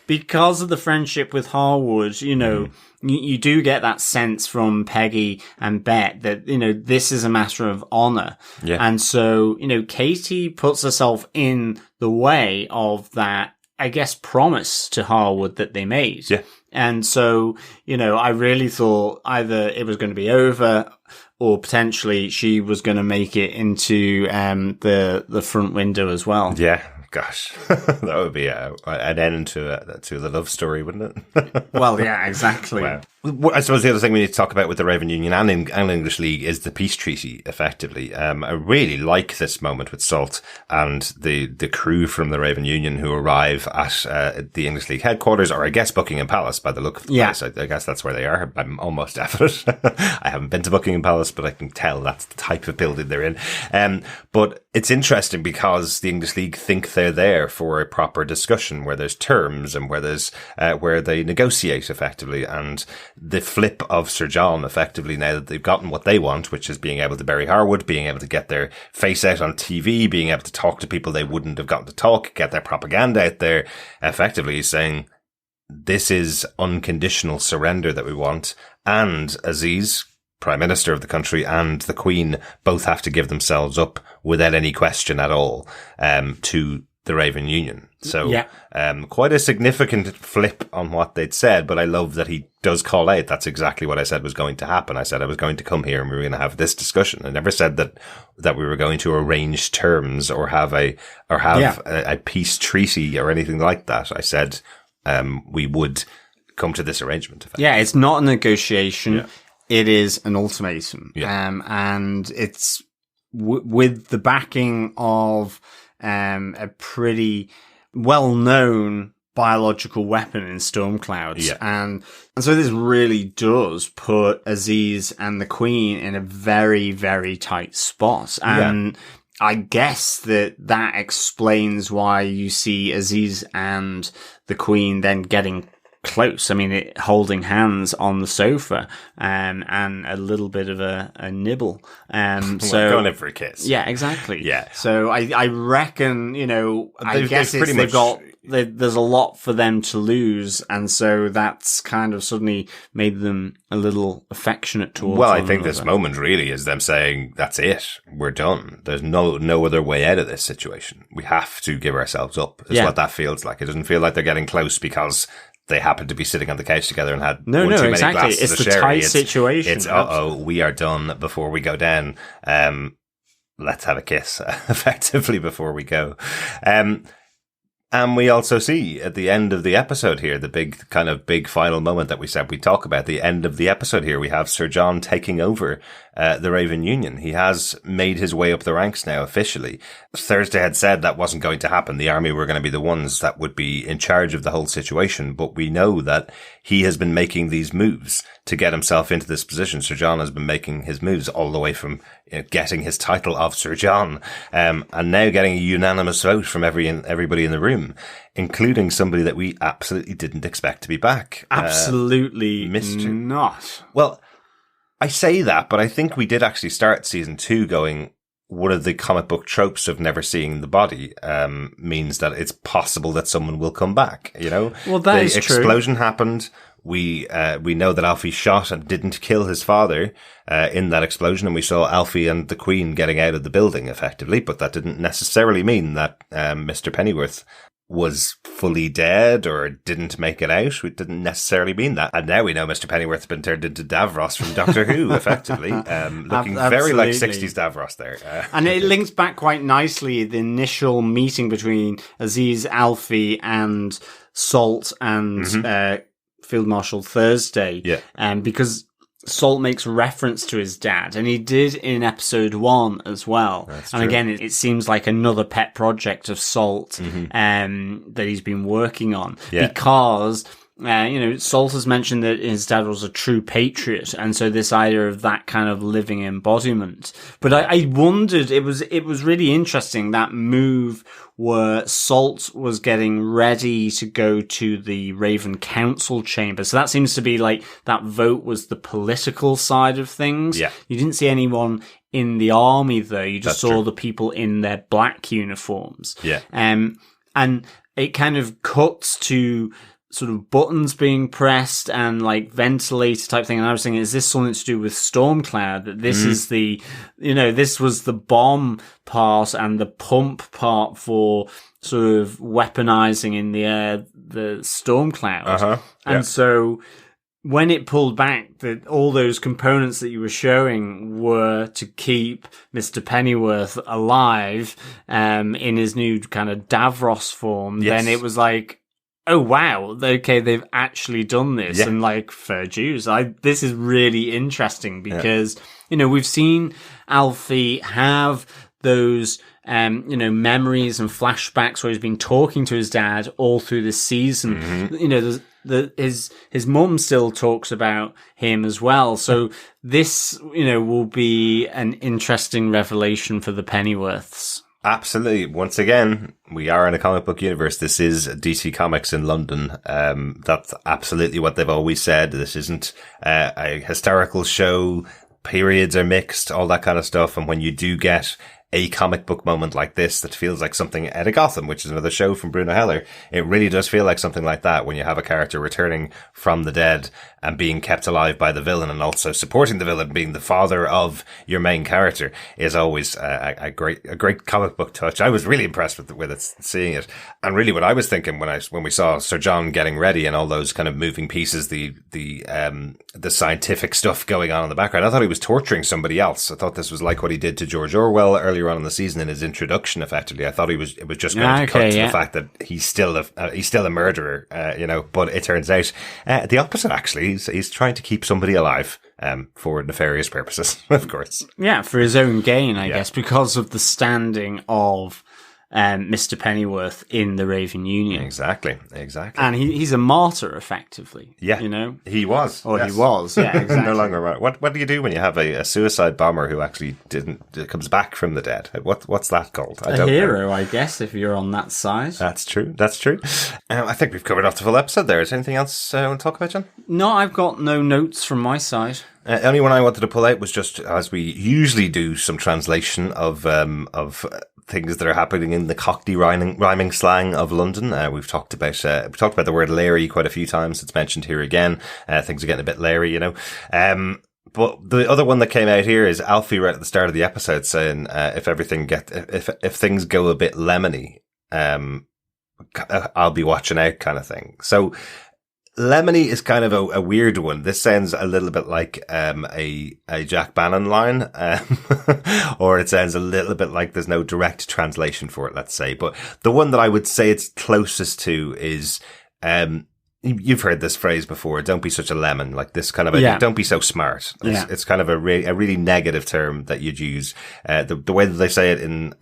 because of the friendship with Harwood, you do get that sense from Peggy and Bet that, this is a matter of honor. Yeah. And so, Katie puts herself in the way of that, I guess, promise to Harwood that they made. Yeah. And so, I really thought either it was going to be over or potentially she was going to make it into the front window as well. Yeah, gosh, that would be an end to the love story, wouldn't it? Well, yeah, exactly. Wow. I suppose the other thing we need to talk about with the Raven Union and English League is the peace treaty, effectively. I really like this moment with Salt and the crew from the Raven Union who arrive at the English League headquarters, or I guess Buckingham Palace by the look of the place. I guess that's where they are. I'm almost definite. I haven't been to Buckingham Palace, but I can tell that's the type of building they're in. But it's interesting because the English League think they're there for a proper discussion where there's terms and where there's where they negotiate effectively. And the flip of Sir John, effectively, now that they've gotten what they want, which is being able to bury Harwood, being able to get their face out on TV, being able to talk to people they wouldn't have gotten to talk, get their propaganda out there, effectively he's saying, this is unconditional surrender that we want. And Aziz, Prime Minister of the country, and the Queen both have to give themselves up without any question at all to the Raven Union. So, quite a significant flip on what they'd said, but I love that he does call out that's exactly what I said was going to happen. I said I was going to come here and we were going to have this discussion. I never said that we were going to arrange terms or have a peace treaty or anything like that. I said we would come to this arrangement. Yeah, it's not a negotiation. Yeah. It is an ultimatum. Yeah. And it's with the backing of a pretty well-known biological weapon in Stormclouds. Yeah. And so this really does put Aziz and the Queen in a very, very tight spot. And I guess that explains why you see Aziz and the Queen then getting close. I mean, holding hands on the sofa, and a little bit of a nibble. So going in for a kiss. Yeah, exactly. Yeah. So I reckon, there's a lot for them to lose, and so that's kind of suddenly made them a little affectionate towards Well, one I think another. this moment really is them saying, that's it. We're done. There's no other way out of this situation. We have to give ourselves up, is what that feels like. It doesn't feel like they're getting close because they happened to be sitting on the couch together and had one too many exactly. glasses It's of the sherry. tight situation. It's we are done before we go down. Let's have a kiss effectively before we go. And we also see at the end of the episode here, the big final moment that we said we'd talk about. The end of the episode here, we have Sir John taking over the Raven Union. He has made his way up the ranks now officially. Thursday had said that wasn't going to happen. The army were going to be the ones that would be in charge of the whole situation. But we know that he has been making these moves to get himself into this position. Sir John has been making his moves all the way from getting his title of Sir John, and now getting a unanimous vote from everybody in the room, including somebody that we absolutely didn't expect to be back. Absolutely not. Well, I say that, but I think we did actually start season 2 going, one of the comic book tropes of never seeing the body means that it's possible that someone will come back, Well, that is true. The explosion happened. We know that Alfie shot and didn't kill his father in that explosion, and we saw Alfie and the Queen getting out of the building effectively, but that didn't necessarily mean that Mr. Pennyworth was fully dead or didn't make it out. It didn't necessarily mean that. And now we know Mr. Pennyworth has been turned into Davros from Doctor Who, effectively. Looking very like 60s Davros there. And it links back quite nicely the initial meeting between Aziz, Alfie, and Salt and Field Marshal Thursday. Yeah. Because Salt makes reference to his dad, and he did in episode 1 as well. That's and true. again, it seems like another pet project of Salt that he's been working on because. Salt has mentioned that his dad was a true patriot, and so this idea of that kind of living embodiment. But I wondered, it was really interesting, that move where Salt was getting ready to go to the Raven Council chamber. So that seems to be like, that vote was the political side of things. Yeah. You didn't see anyone in the army though, you just That's saw true. the people in their black uniforms. Yeah. And it kind of cuts to sort of buttons being pressed and like ventilator type thing. And I was thinking, is this something to do with Stormcloud? That this is this was the bomb part and the pump part for sort of weaponizing in the air, the Stormcloud. And so when it pulled back, all those components that you were showing were to keep Mr. Pennyworth alive, in his new kind of Davros form. Yes. Then it was like, oh wow, okay, they've actually done this, and like, fair dues. This is really interesting because, we've seen Alfie have those, memories and flashbacks where he's been talking to his dad all through this season. His mum still talks about him as well. So this, will be an interesting revelation for the Pennyworths. Absolutely. Once again, we are in a comic book universe. This is DC Comics in London. That's absolutely what they've always said. This isn't a historical show. Periods are mixed, all that kind of stuff. And when you do get a comic book moment like this that feels like something out of Gotham, which is another show from Bruno Heller, it really does feel like something like that when you have a character returning from the dead and being kept alive by the villain, and also supporting the villain, being the father of your main character, is always a great comic book touch. I was really impressed with it, seeing it. And really what I was thinking when we saw Sir John getting ready and all those kind of moving pieces, the scientific stuff going on in the background, I thought he was torturing somebody else. I thought this was like what he did to George Orwell earlier on in the season in his introduction, effectively. I thought it was just going to cut to the fact that he's still a murderer, but it turns out the opposite, actually. He's trying to keep somebody alive for nefarious purposes, of course. Yeah, for his own gain, I guess, because of the standing of Mr. Pennyworth in the Raven Union. Exactly. And he's a martyr, effectively. Yeah. He was. He was, yeah, exactly. No longer right. What do you do when you have a suicide bomber who actually comes back from the dead? What's that called? I don't hero, know. I guess, if you're on that side. That's true. I think we've covered off the full episode there. Is there anything else I want to talk about, John? No, I've got no notes from my side. The only one I wanted to pull out was just, as we usually do, some translation of things that are happening in the Cockney rhyming slang of London. We've talked about the word Larry quite a few times. It's mentioned here again. Things are getting a bit Larry, But the other one that came out here is Alfie right at the start of the episode saying, if things go a bit lemony, I'll be watching out, kind of thing. So, lemony is kind of a weird one. This sounds a little bit like a Jack Bannon line, or it sounds a little bit like there's no direct translation for it, let's say. But the one that I would say it's closest to is, you've heard this phrase before, don't be such a lemon, like this kind of don't be so smart. It's kind of a really negative term that you'd use. The way that they say it in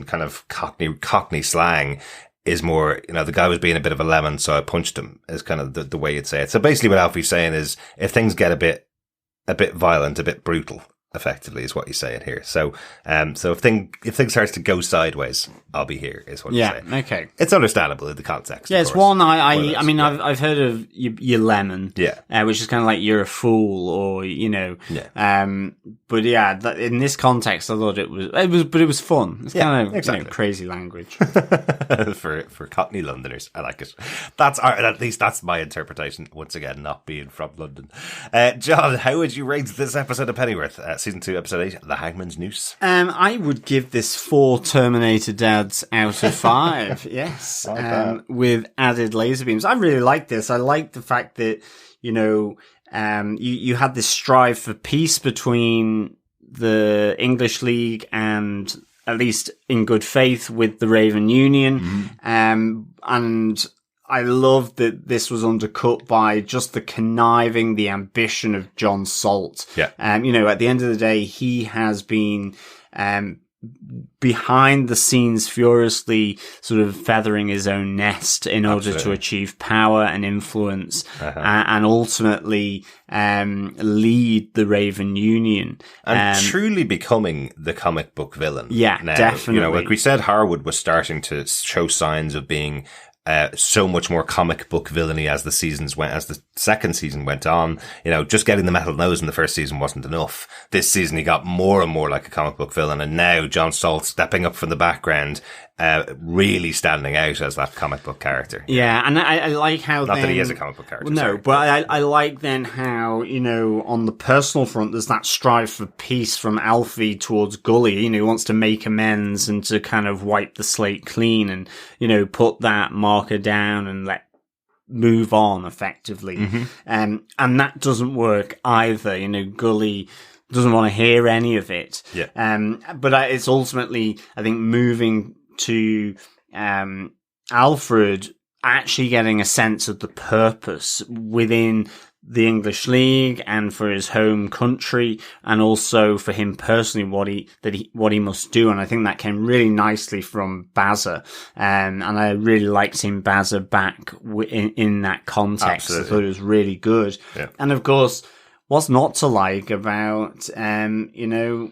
kind of Cockney slang is more, the guy was being a bit of a lemon, so I punched him, is kind of the way you'd say it. So basically what Alfie's saying is, if things get a bit violent, a bit brutal, effectively, is what he's saying here. So, if things starts to go sideways, I'll be here, is what he's saying. Yeah, okay. It's understandable in the context. Yeah, it's one I mean, I've heard of you lemon. Yeah. Which is kind of like you're a fool, or, Yeah. But yeah, in this context, I thought it was fun. It's kind of exactly. Crazy language. for Cockney Londoners. I like it. At least that's my interpretation, once again, not being from London. John, how would you rate this episode of Pennyworth? Season 2, episode 8, The Hangman's Noose? I would give this 4 Terminator dads out of 5. Yes. With added laser beams. I really like this. I like the fact that, you had this strive for peace between the English League and, at least in good faith, with the Raven Union. And I love that this was undercut by just the conniving, the ambition of John Salt. Yeah. You know, at the end of the day, he has been, behind the scenes furiously sort of feathering his own nest in order to achieve power and influence, and ultimately, lead the Raven Union. And truly becoming the comic book villain. Yeah, now. definitely. You know, like we said, Harwood was starting to show signs of being so much more comic book villainy as the second season went on. You know, just getting the metal nose in the first season wasn't enough. This season he got more and more like a comic book villain, and now John Salt stepping up from the background, really standing out as that comic book character. Yeah, and I like how Not that he is a comic book character. No, sorry. but I like then how, you know, on the personal front, there's that strive for peace from Alfie towards Gully. You know, he wants to make amends and to kind of wipe the slate clean and, you know, put that marker down and move on effectively. And that doesn't work either. You know, Gully doesn't want to hear any of it. Yeah. But it's ultimately, I think, moving to Alfred actually getting a sense of the purpose within the English League and for his home country, and also for him personally what he must do. And I think that came really nicely from Bazza, and I really liked seeing Bazza back in that context. Absolutely. I thought it was really good. Yeah. And of course, what's not to like about you know,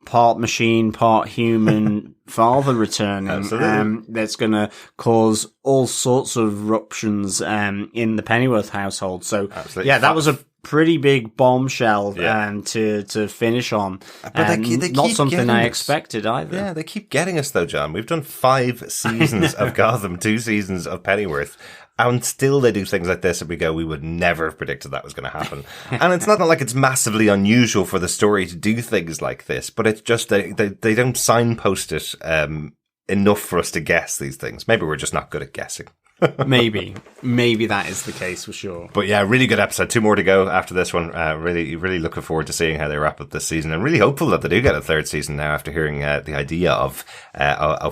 part machine, part human father returning. Absolutely. That's going to cause all sorts of ruptions in the Pennyworth household. So, Absolutely. yeah, that was a pretty big bombshell Yeah. to finish on. But they not keep something getting I us. expected either. Yeah, they keep getting us though, John. We've done 5 seasons of Gotham, 2 seasons of Pennyworth. And still they do things like this and we go, we would never have predicted that was going to happen. And it's not like it's massively unusual for the story to do things like this, but it's just they don't signpost it enough for us to guess these things. Maybe we're just not good at guessing. Maybe that is the case for sure. But yeah, really good episode. 2 more to go after this one. Really looking forward to seeing how they wrap up this season, and really hopeful that they do get a 3rd season now after hearing the idea of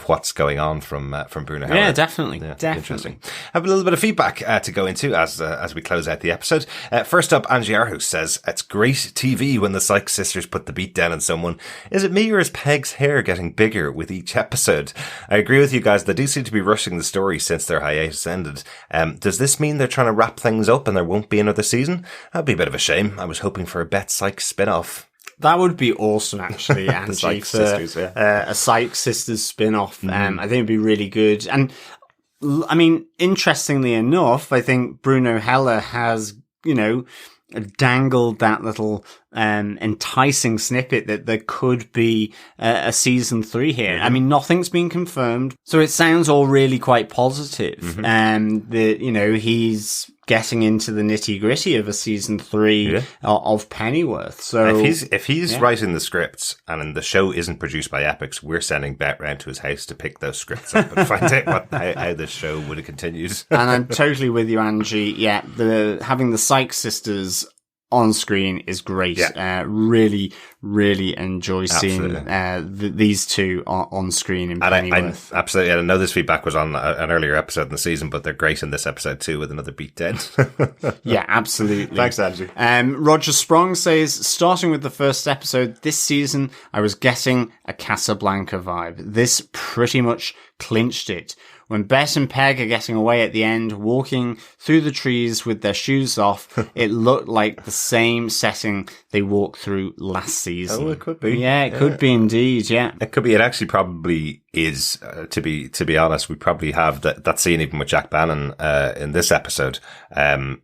what's going on from Bruno Heller. Yeah, definitely. Interesting. Have a little bit of feedback to go into as we close out the episode. First up, Angie Arhus says, "It's great TV when the Sykes sisters put the beat down on someone. Is it me or is Peg's hair getting bigger with each episode? I agree with you guys. They do seem to be rushing the story since their hiatus ended. Does this mean they're trying to wrap things up and there won't be another season? That'd be a bit of a shame. I was hoping for a Beth Sykes spin-off." That would be awesome, actually, Angie. Sykes for, sisters, yeah. A Sykes sisters spin-off. I think it'd be really good. And I mean, interestingly enough, I think Bruno Heller has, you know, dangled that little enticing snippet that there could be a season 3 here. I mean, nothing's been confirmed, so it sounds all really quite positive. That, you know, he's getting into the nitty gritty of a season 3 of Pennyworth. So if he's writing the scripts and the show isn't produced by Epix, we're sending Bet round to his house to pick those scripts up and find out how this show would have continued. And I'm totally with you, Angie. Yeah, having the Sykes sisters on screen is great. Yeah. Really enjoy seeing these two on screen in Pennyworth. Absolutely. I know this feedback was on an earlier episode in the season, but they're great in this episode too with another beatdown. Yeah, absolutely. Thanks, Angie. Roger Sprong says, starting with the first episode this season, I was getting a Casablanca vibe. This pretty much clinched it. When Bess and Peg are getting away at the end, walking through the trees with their shoes off, it looked like the same setting they walked through last season. Oh, it could be. Yeah, it could be indeed, yeah. It could be. It actually probably is, to be honest. We probably have that scene even with Jack Bannon in this episode. And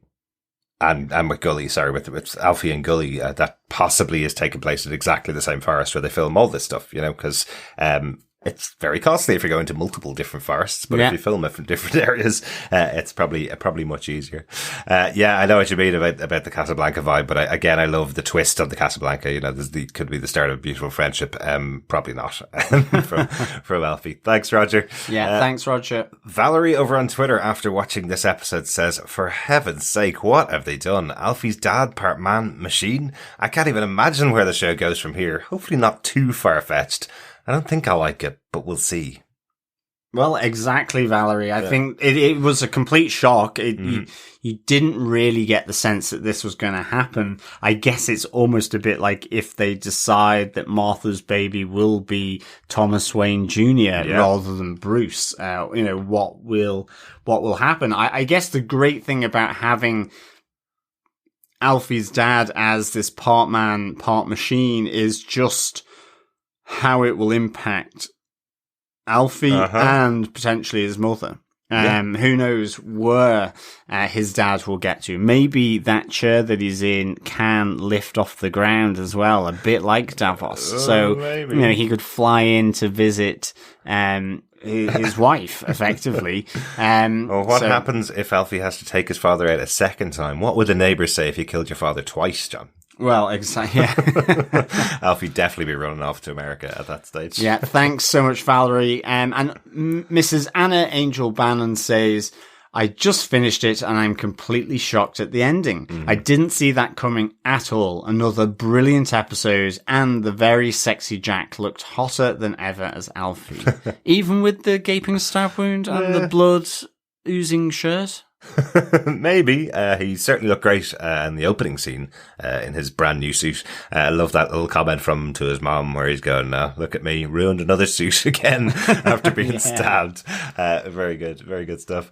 with Gully, with Alfie and Gully, that possibly is taking place at exactly the same forest where they film all this stuff, you know, because it's very costly if you're going to multiple different forests, but if you film it from different areas, it's probably much easier. I know what you mean about the Casablanca vibe, but I love the twist of the Casablanca. You know, could be the start of a beautiful friendship. Probably not from Alfie. Thanks, Roger. Yeah, thanks, Roger. Valerie over on Twitter after watching this episode says, "For heaven's sake, what have they done? Alfie's dad, part man, machine? I can't even imagine where the show goes from here. Hopefully not too far-fetched. I don't think I like it, but we'll see." Well, exactly, Valerie. I think it was a complete shock. You didn't really get the sense that this was going to happen. I guess it's almost a bit like if they decide that Martha's baby will be Thomas Wayne Jr. rather than Bruce. What will happen? I guess the great thing about having Alfie's dad as this part man, part machine is just how it will impact Alfie and potentially his mother. Who knows where his dad will get to. Maybe that chair that he's in can lift off the ground as well, a bit like Davos. Maybe. He could fly in to visit his wife, effectively. What happens if Alfie has to take his father out a second time? What would the neighbours say if you killed your father twice, John? Well, exactly. Yeah. Alfie definitely be running off to America at that stage. Yeah, thanks so much, Valerie. And Mrs. Anna Angel Bannon says, I just finished it and I'm completely shocked at the ending. I didn't see that coming at all. Another brilliant episode, and the very sexy Jack looked hotter than ever as Alfie. Even with the gaping stab wound and the blood oozing shirt. Maybe. He certainly looked great in the opening scene in his brand new suit. I love that little comment from him to his mom where he's going, look at me, ruined another suit again after being stabbed. Very good stuff.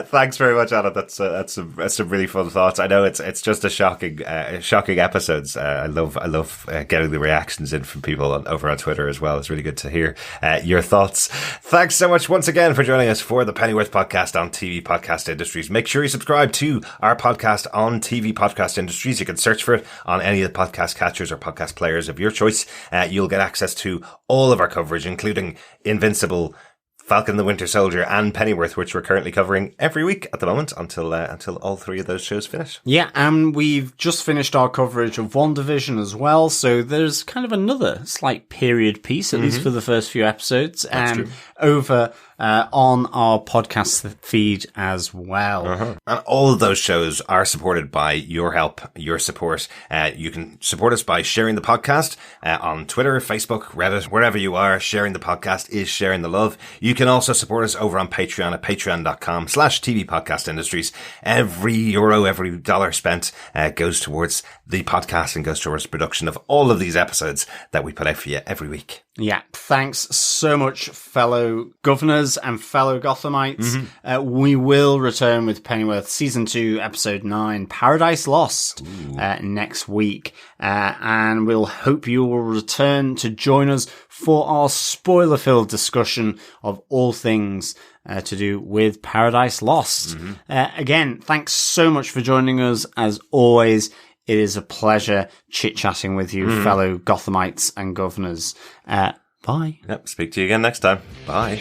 Thanks very much, Anna. That's some really fun thoughts. I know it's just a shocking episodes. I love getting the reactions in from people over on Twitter as well. It's really good to hear your thoughts. Thanks so much once again for joining us for the Pennyworth podcast on TV Podcast Industries. Make sure you subscribe to our podcast on TV Podcast Industries. You can search for it on any of the podcast catchers or podcast players of your choice. You'll get access to all of our coverage, including Invincible, Falcon the Winter Soldier, and Pennyworth, which we're currently covering every week at the moment until all three of those shows finish. Yeah, and we've just finished our coverage of WandaVision as well, so there's kind of another slight period piece, at least for the first few episodes, over on our podcast feed as well. And all of those shows are supported by your help, your support. You can support us by sharing the podcast on Twitter, Facebook, Reddit, wherever you are. Sharing the podcast is sharing the love. You can also support us over on Patreon at patreon.com/TV Podcast Industries. Every euro, every dollar spent goes towards the podcast and goes towards production of all of these episodes that we put out for you every week. Yeah, thanks so much, fellow governors and fellow Gothamites. We will return with Pennyworth Season 2, Episode 9, Paradise Lost, next week. And we'll hope you will return to join us for our spoiler-filled discussion of all things to do with Paradise Lost. Again, thanks so much for joining us, as always. It is a pleasure chit-chatting with you, fellow Gothamites and governors. Bye. Yep, speak to you again next time. Bye.